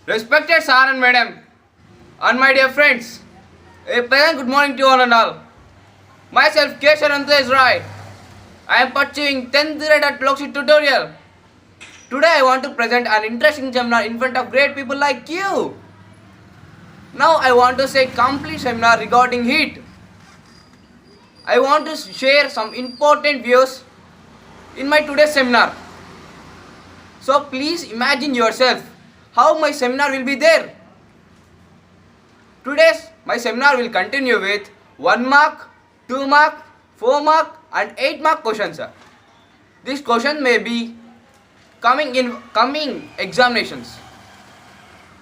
Respected sir and madam, and my dear friends, a pleasant good morning to all and all. Myself K. Sharantha is right. I am pursuing 10th grade at Lokshi tutorial. Today I want to present an interesting seminar in front of great people like you. Now I want to say complete seminar regarding heat. I want to share some important views in my today's seminar. So please imagine yourself how my seminar will be there. Today's my seminar will continue with 1 mark, 2 mark, 4 mark and 8 mark questions. This question may be coming in coming examinations.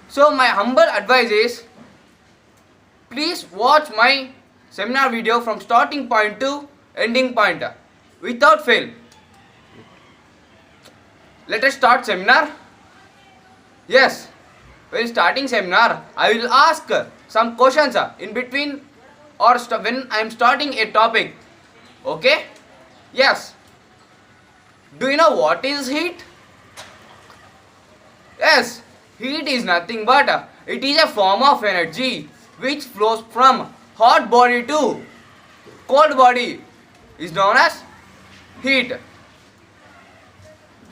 So my humble advice is please watch my seminar video from starting point to ending point without fail. Let us start seminar. Yes, when starting seminar, I will ask some questions in between or when I am starting a topic. Okay? Yes. Do you know what is heat? Yes, heat is nothing but it is a form of energy which flows from hot body to cold body is known as heat.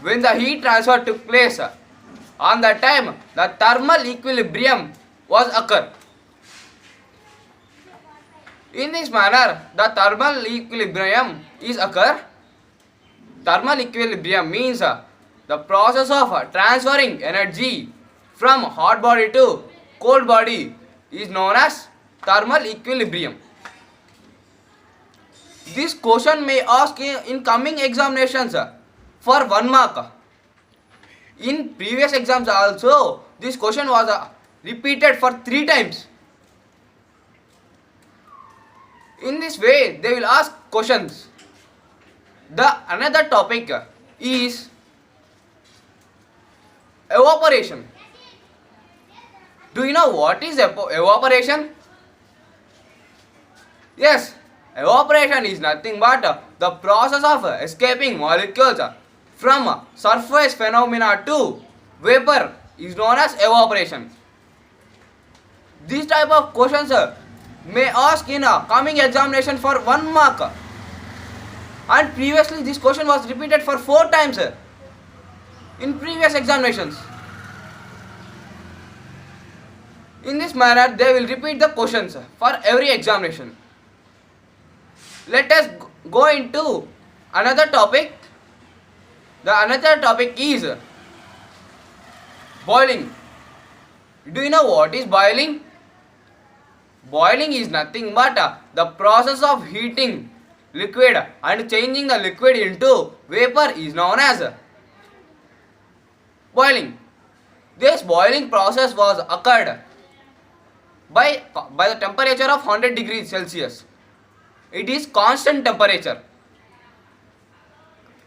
When the heat transfer took place, on that time the thermal equilibrium was occurred. In this manner, the thermal equilibrium is occur. Thermal equilibrium means the process of transferring energy from hot body to cold body is known as thermal equilibrium. This question may ask in coming examinations for 1 mark. In previous exams also, this question was repeated for 3 times. In this way, they will ask questions. The another topic is evaporation. Do you know what is evaporation? Yes, evaporation is nothing but the process of escaping molecules from surface phenomena to vapor is known as evaporation. This type of questions may ask in a coming examination for 1 mark. And previously this question was repeated for 4 times in previous examinations. In this manner they will repeat the questions for every examination. Let us go into another topic. The another topic is boiling. Do you know what is boiling? Boiling is nothing but the process of heating liquid and changing the liquid into vapor is known as boiling. This boiling process was occurred by the temperature of 100 degrees Celsius. It is constant temperature.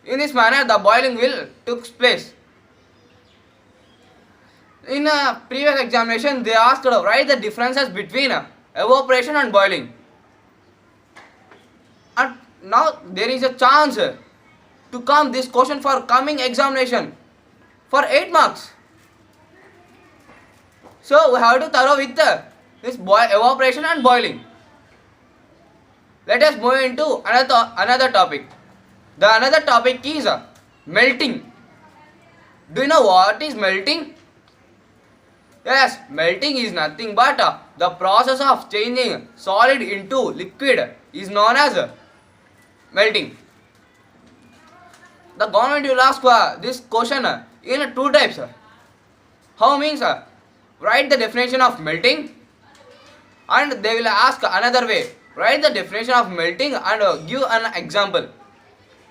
In this manner the boiling will took place. In a previous examination they asked to write the differences between evaporation and boiling. And now there is a chance to come this question for coming examination for 8 marks. So we have to thorough with this evaporation and boiling. Let us move into another topic. The another topic is melting. Do you know what is melting? Yes, melting is nothing but the process of changing solid into liquid is known as melting. The government will ask this question in 2 types. How means write the definition of melting, and they will ask another way, write the definition of melting and give an example.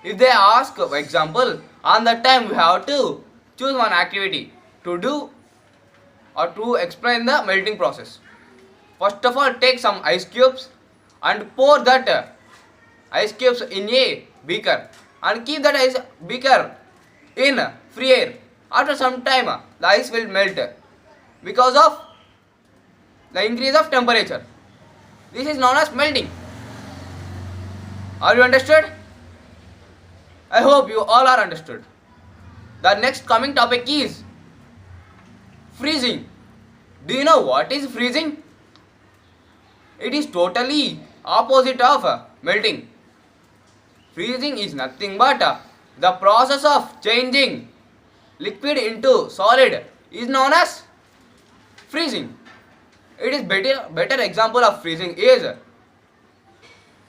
If they ask example, on that time we have to choose one activity to do or to explain the melting process. First of all, take some ice cubes and pour that ice cubes in a beaker and keep that ice beaker in free air. After some time, the ice will melt because of the increase of temperature. This is known as melting. Are you understood? I hope you all are understood. The next coming topic is freezing. Do you know what is freezing? It is totally opposite of melting. Freezing is nothing but the process of changing liquid into solid is known as freezing. It is better example of freezing is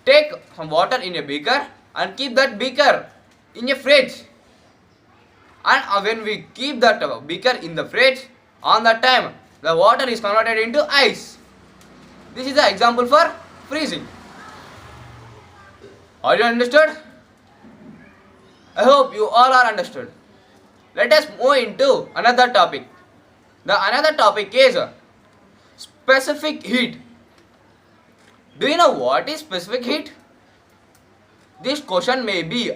take some water in a beaker and keep that beaker in a fridge. And when we keep that beaker in the fridge, on that time the water is converted into ice. This is the example for freezing. Are you understood? I hope you all are understood. Let us move into another topic. The another topic is specific heat. Do you know what is specific heat? This question may be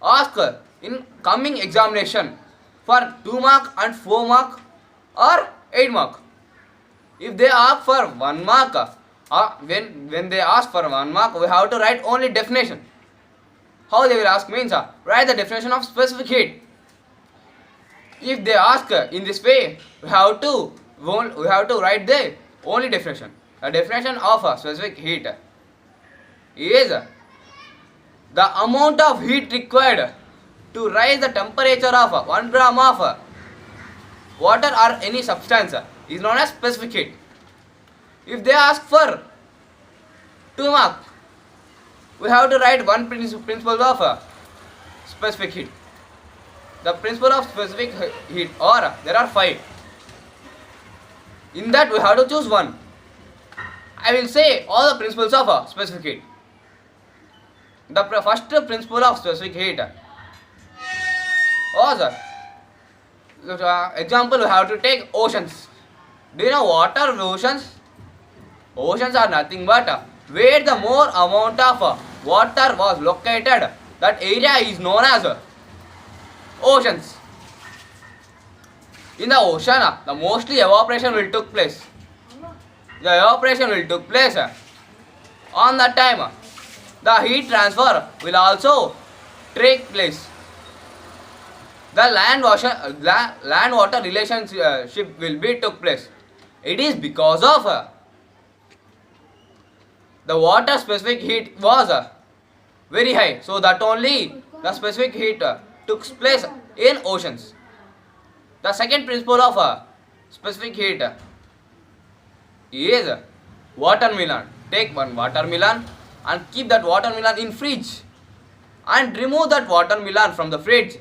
asked in coming examination for 2 mark and 4 mark or 8 mark. If they ask for 1 mark, when they ask for 1 mark, we have to write only definition. How they will ask means write the definition of specific heat. If they ask in this way, we have to write the only definition. The definition of specific heat is the amount of heat required to rise the temperature of 1 gram of water or any substance is known as specific heat. If they ask for 2 mark, we have to write one principle of specific heat. The principle of specific heat, or there are 5. In that we have to choose one. I will say all the principles of specific heat. The first principle of specific heat was example we have to take oceans. Do you know what are oceans? Oceans are nothing but where the more amount of water was located, that area is known as oceans. In the ocean, the mostly evaporation will took place. The evaporation will took place on that time. The heat transfer will also take place. The land water relationship will be took place. It is because of the water specific heat was very high, so that only the specific heat took place in oceans. The second principle of specific heat is watermelon. Take one watermelon and keep that watermelon in fridge and remove that watermelon from the fridge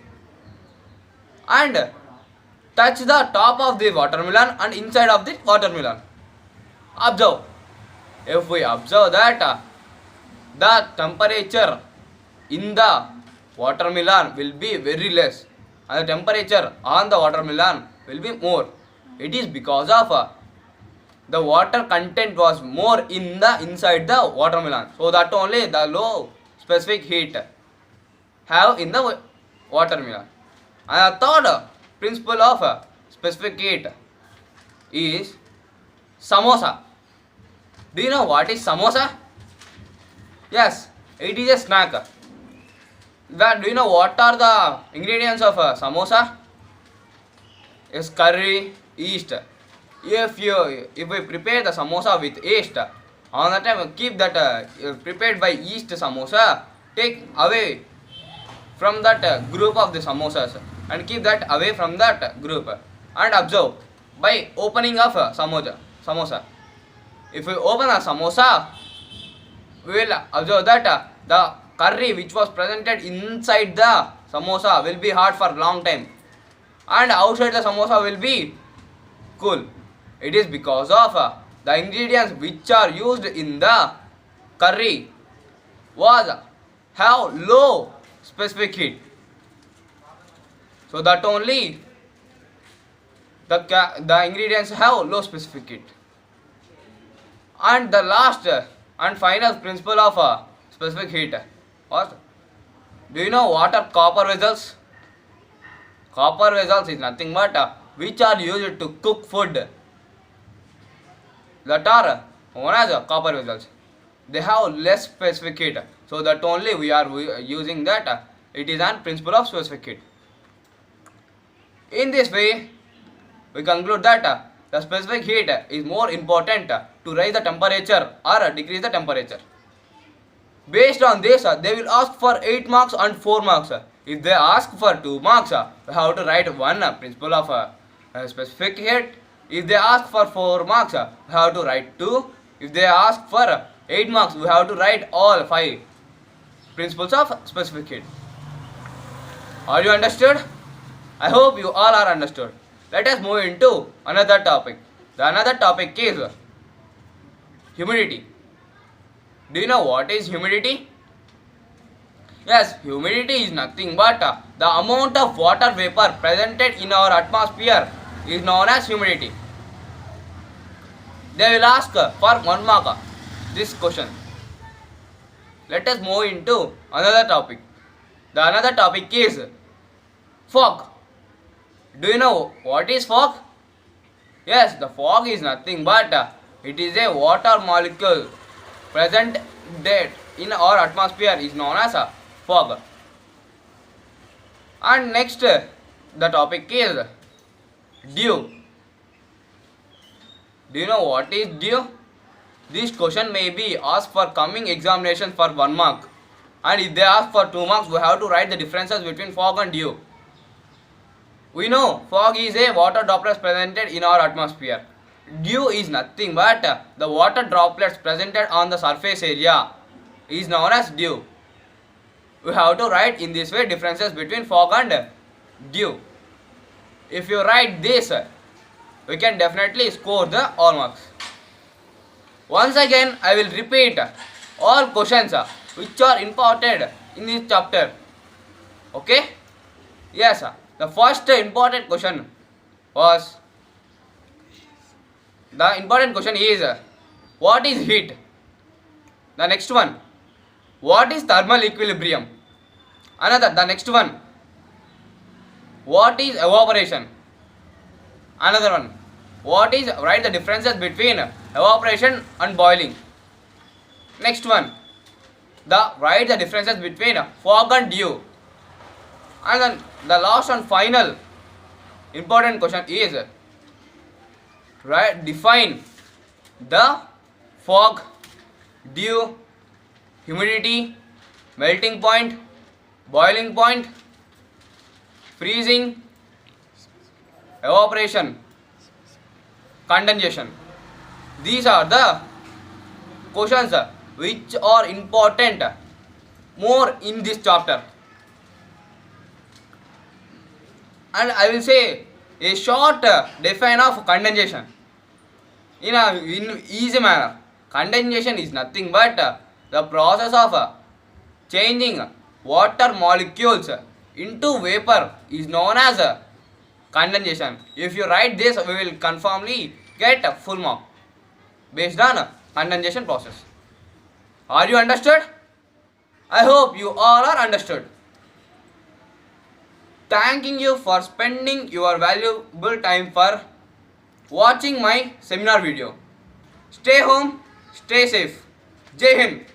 and touch the top of the watermelon and inside of the watermelon. Observe. If we observe that the temperature in the watermelon will be very less and the temperature on the watermelon will be more. It is because of the water content was more in the inside the watermelon, so that only the low specific heat have in the watermelon. And the third principle of specific heat is samosa. Do you know what is samosa? Yes, it is a snack. Do you know what are the ingredients of samosa? Is curry, yeast. If we prepare the samosa with yeast, on the time keep that prepared by yeast samosa, take away from that group of the samosas and keep that away from that group and observe by opening of samosa. If we open a samosa, we will observe that the curry which was presented inside the samosa will be hot for long time and outside the samosa will be cool. It is because of the ingredients which are used in the curry have low specific heat, so that only the ingredients have low specific heat. And the last and final principle of specific heat, what? Do you know what are copper vessels? Copper vessels is nothing but which are used to cook food, that are known as copper vessels. They have less specific heat, so that only we are using that. It is an principle of specific heat. In this way, we conclude that the specific heat is more important to raise the temperature or decrease the temperature. Based on this, they will ask for 8 marks and 4 marks. If they ask for 2 marks, we have to write one principle of specific heat. If they ask for 4 marks, we have to write 2. If they ask for 8 marks, we have to write all 5 principles of specific heat. Are you understood? I hope you all are understood. Let us move into another topic. The another topic is humidity. Do you know what is humidity? Yes, humidity is nothing but the amount of water vapor presented in our atmosphere is known as humidity. They will ask for 1 mark this question. Let us move into another topic. The another topic is fog. Do you know what is fog? Yes, the fog is nothing but it is a water molecule present that in our atmosphere is known as fog. And next the topic is dew. Do you know what is dew? This question may be asked for coming examination for 1 mark, and if they ask for 2 marks, we have to write the differences between fog and dew. We know fog is a water droplets presented in our atmosphere. Dew is nothing but the water droplets presented on the surface area is known as dew. We have to write in this way differences between fog and dew. If you write this, we can definitely score the all marks. Once again, I will repeat all questions which are important in this chapter. Okay? Yes, the first important question was, the important question is, what is heat? The next one, what is thermal equilibrium? The next one, what is evaporation? Another one, write the differences between evaporation and boiling. Next one, write the differences between fog and dew. And then the last and final important question is, define the fog, dew, humidity, melting point, boiling point, freezing, evaporation, condensation. These are the questions which are important more in this chapter. And I will say a short define of condensation in easy manner. Condensation is nothing but the process of changing water molecules into vapor is known as condensation. If you write this, we will confirmly get a full mark based on condensation process. Are you understood? I hope you all are understood. Thanking you for spending your valuable time for watching my seminar video. Stay home, stay safe. Jai Hind.